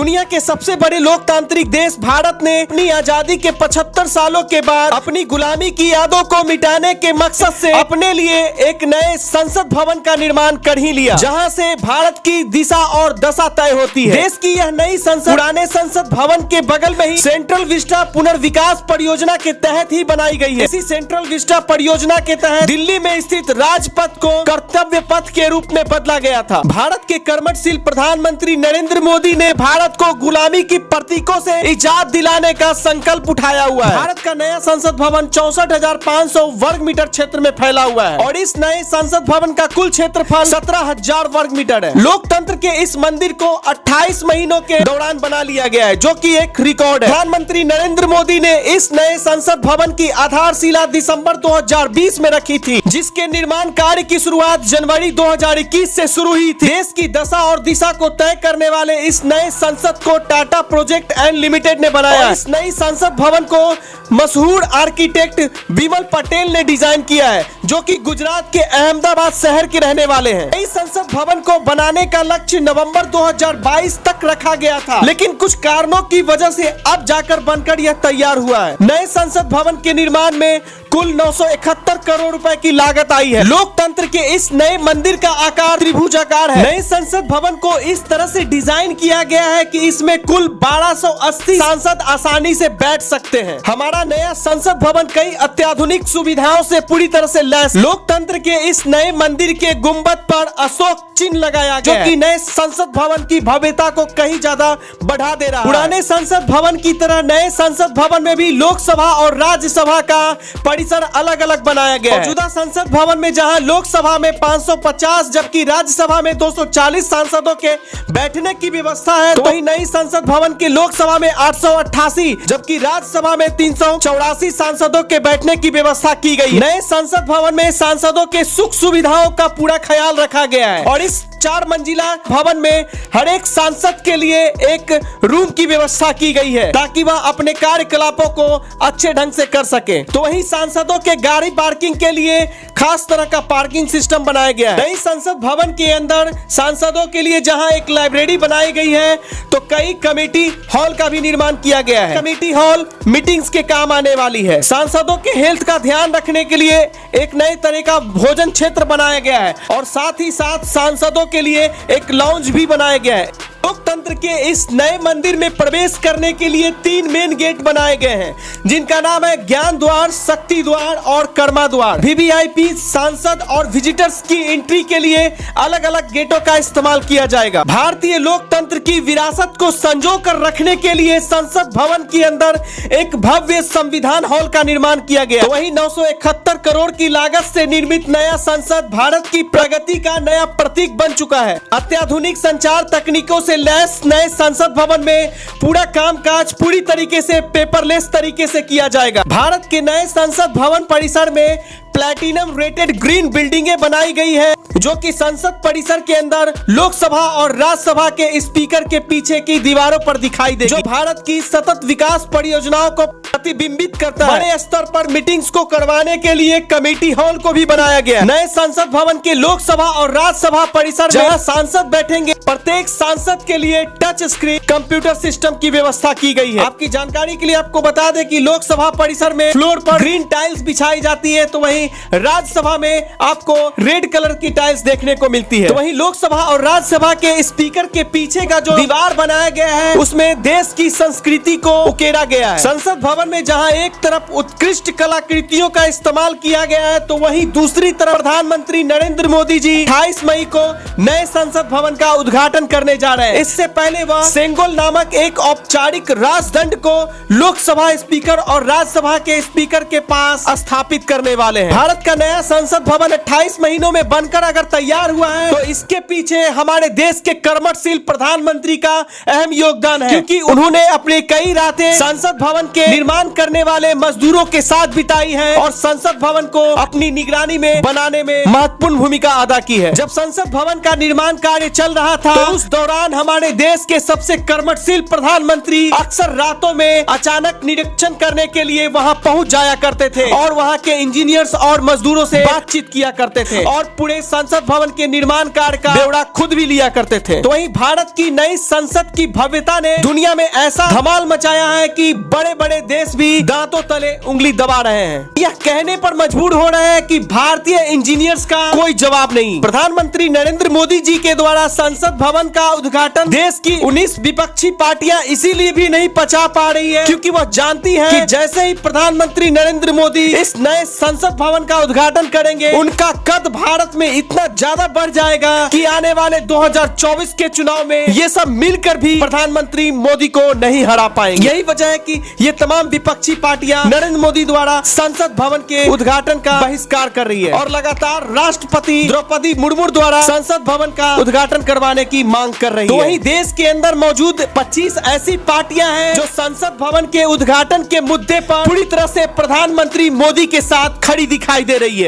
दुनिया के सबसे बड़े लोकतांत्रिक देश भारत ने अपनी आजादी के 75 सालों के बाद अपनी गुलामी की यादों को मिटाने के मकसद से अपने लिए एक नए संसद भवन का निर्माण कर ही लिया, जहां से भारत की दिशा और दशा तय होती है। देश की यह नई संसद पुराने संसद भवन के बगल में ही सेंट्रल विस्टा पुनर्विकास परियोजना के तहत ही बनाई गई है। इसी सेंट्रल विस्टा परियोजना के तहत दिल्ली में स्थित राजपथ को कर्तव्य पथ के रूप में बदला गया था। भारत के कर्मठशील प्रधानमंत्री नरेंद्र मोदी ने भारत को गुलामी की प्रतीकों से निजात दिलाने का संकल्प उठाया हुआ है। भारत का नया संसद भवन 64,500 वर्ग मीटर क्षेत्र में फैला हुआ है और इस नए संसद भवन का कुल क्षेत्रफल 17,000 वर्ग मीटर है। लोकतंत्र के इस मंदिर को 28 महीनों के दौरान बना लिया गया है, जो कि एक रिकॉर्ड है। प्रधानमंत्री नरेंद्र मोदी ने इस नए संसद भवन की आधारशिला दिसंबर 2020 में रखी थी, जिसके निर्माण कार्य की शुरुआत जनवरी 2021 से शुरू हुई थी। देश की दशा और दिशा को तय करने वाले इस नए संसद को टाटा प्रोजेक्ट एंड लिमिटेड ने बनाया। इस नई संसद भवन को मशहूर आर्किटेक्ट विमल पटेल ने डिजाइन किया है, जो कि गुजरात के अहमदाबाद शहर के रहने वाले हैं। इस संसद भवन को बनाने का लक्ष्य नवंबर 2022 तक रखा गया था, लेकिन कुछ कारणों की वजह से अब जाकर बनकर यह तैयार हुआ है। नए संसद भवन के निर्माण में कुल 971 करोड़ रुपए की लागत आई है। लोकतंत्र के इस नए मंदिर का आकार त्रिभुजाकार है। नए संसद भवन को इस तरह से डिजाइन किया गया है कि इसमें कुल 1280 सांसद आसानी से बैठ सकते हैं। हमारा नया संसद भवन कई अत्याधुनिक सुविधाओं से पूरी तरह से लैस। लोकतंत्र के इस नए मंदिर के गुंबद पर अशोक चिन्ह लगाया गया, जो कि नए संसद भवन की भव्यता को कहीं ज्यादा बढ़ा दे रहा है। पुराने संसद भवन की तरह नए संसद भवन में भी लोकसभा और राज्यसभा का परिसर अलग अलग बनाया गया है। मौजूदा संसद भवन में जहां लोकसभा में 550 जबकि राज्यसभा में 240 सांसदों के बैठने की व्यवस्था है, तो वही नई संसद भवन के लोकसभा में 888 जबकि राज्यसभा में 384 सांसदों के बैठने की व्यवस्था की गई है। नए संसद भवन में सांसदों के सुख सुविधाओं का पूरा ख्याल रखा गया है और इस 4 मंजिला भवन में हर एक सांसद के लिए एक रूम की व्यवस्था की गई है, ताकि वह अपने कार्यकलापों को अच्छे ढंग से कर सके। तो वही सांसदों के गाड़ी पार्किंग के लिए खास तरह का पार्किंग सिस्टम बनाया गया है। नई संसद भवन के अंदर सांसदों के लिए जहां एक लाइब्रेरी बनाई गई है, तो कई कमेटी हॉल का भी निर्माण किया गया है। कमेटी हॉल मीटिंग्स के काम आने वाली है। सांसदों के हेल्थ का ध्यान रखने के लिए एक नए तरह का भोजन क्षेत्र बनाया गया है और साथ ही साथ सांसदों के लिए एक लाउंज भी बनाया गया है। लोकतंत्र के इस नए मंदिर में प्रवेश करने के लिए 3 मेन गेट बनाए गए हैं, जिनका नाम है ज्ञान द्वार, शक्ति द्वार और कर्मा द्वार। वीवीआईपी, सांसद और विजिटर्स की एंट्री के लिए अलग अलग गेटों का इस्तेमाल किया जाएगा। भारतीय लोकतंत्र की विरासत को संजो कर रखने के लिए संसद भवन के अंदर एक भव्य संविधान हॉल का निर्माण किया गया। तो वही 971 करोड़ की लागत से निर्मित नया संसद भारत की प्रगति का नया प्रतीक बन चुका है। अत्याधुनिक संचार तकनीकों से लैस नए संसद भवन में पूरा कामकाज पूरी तरीके से पेपरलेस तरीके से किया जाएगा। भारत के नए संसद भवन परिसर में प्लैटिनम रेटेड ग्रीन बिल्डिंगें बनाई गई है, जो कि संसद परिसर के अंदर लोकसभा और राज्यसभा के स्पीकर के पीछे की दीवारों पर दिखाई देगी, जो भारत की सतत विकास परियोजनाओं को प्रतिबिंबित करता है। बड़े स्तर पर मीटिंग्स को करवाने के लिए कमेटी हॉल को भी बनाया गया। नए संसद भवन के लोकसभा और राज्यसभा परिसर जहां सांसद बैठेंगे, प्रत्येक सांसद के लिए टच स्क्रीन कंप्यूटर सिस्टम की व्यवस्था की गई है। आपकी जानकारी के लिए आपको बता दें कि लोकसभा परिसर में फ्लोर पर ग्रीन टाइल्स बिछाई जाती है, तो वहीं राज्यसभा में आपको रेड कलर की टाइल्स देखने को मिलती है। तो वहीं लोकसभा और राज्यसभा के स्पीकर के पीछे का जो दीवार बनाया गया है, उसमें देश की संस्कृति को उकेरा गया है। संसद भवन में जहां एक तरफ उत्कृष्ट कलाकृतियों का इस्तेमाल किया गया है, तो वहीं दूसरी तरफ प्रधानमंत्री नरेंद्र मोदी जी 28 मई को नए संसद भवन का उद्घाटन करने जा रहे हैं। इससे पहले वह सेंगोल नामक एक औपचारिक राजदंड को लोकसभा स्पीकर और राज्यसभा के स्पीकर के पास स्थापित करने वाले हैं। भारत का नया संसद भवन 28 महीनों में बनकर अगर तैयार हुआ है, तो इसके पीछे हमारे देश के कर्मठशील प्रधानमंत्री का अहम योगदान है, क्योंकि उन्होंने अपनी कई रातें संसद भवन के निर्माण करने वाले मजदूरों के साथ बिताई है और संसद भवन को अपनी निगरानी में बनाने में महत्वपूर्ण भूमिका अदा की है। जब संसद भवन का निर्माण कार्य चल रहा था, तो उस दौरान हमारे देश के सबसे कर्मठशील प्रधानमंत्री अक्सर रातों में अचानक निरीक्षण करने के लिए वहां पहुंच जाया करते थे और वहां के इंजीनियर्स और मजदूरों से बातचीत किया करते थे और पूरे संसद भवन के निर्माण कार्य का ब्यौरा खुद भी लिया करते थे। तो वहीं भारत की नई संसद की भव्यता ने दुनिया में ऐसा धमाल मचाया है कि बड़े बड़े देश भी दांतों तले उंगली दबा रहे हैं। यह कहने पर मजबूर हो रहे हैं कि भारतीय इंजीनियर्स का कोई जवाब नहीं। प्रधानमंत्री नरेंद्र मोदी जी के द्वारा संसद भवन का उद्घाटन देश की 19 विपक्षी पार्टियां इसीलिए भी नहीं पचा पा रही है क्योंकि वह जानती हैं कि जैसे ही प्रधानमंत्री नरेंद्र मोदी इस नए संसद भवन का उद्घाटन करेंगे, उनका कद भारत में इतना ज्यादा बढ़ जाएगा कि आने वाले 2024 के चुनाव में ये सब मिलकर भी प्रधानमंत्री मोदी को नहीं हरा पाएंगे। यही वजह है कि ये तमाम विपक्षी पार्टियां नरेंद्र मोदी द्वारा संसद भवन के उद्घाटन का बहिष्कार कर रही है और लगातार राष्ट्रपति द्रौपदी मुर्मू द्वारा संसद भवन का उद्घाटन करवाने की मांग कर रही है। तो वहीं देश के अंदर मौजूद 25 ऐसी पार्टियां हैं जो संसद भवन के उद्घाटन के मुद्दे पर पूरी तरह से प्रधानमंत्री मोदी के साथ खड़ी दिखाई दे रही है।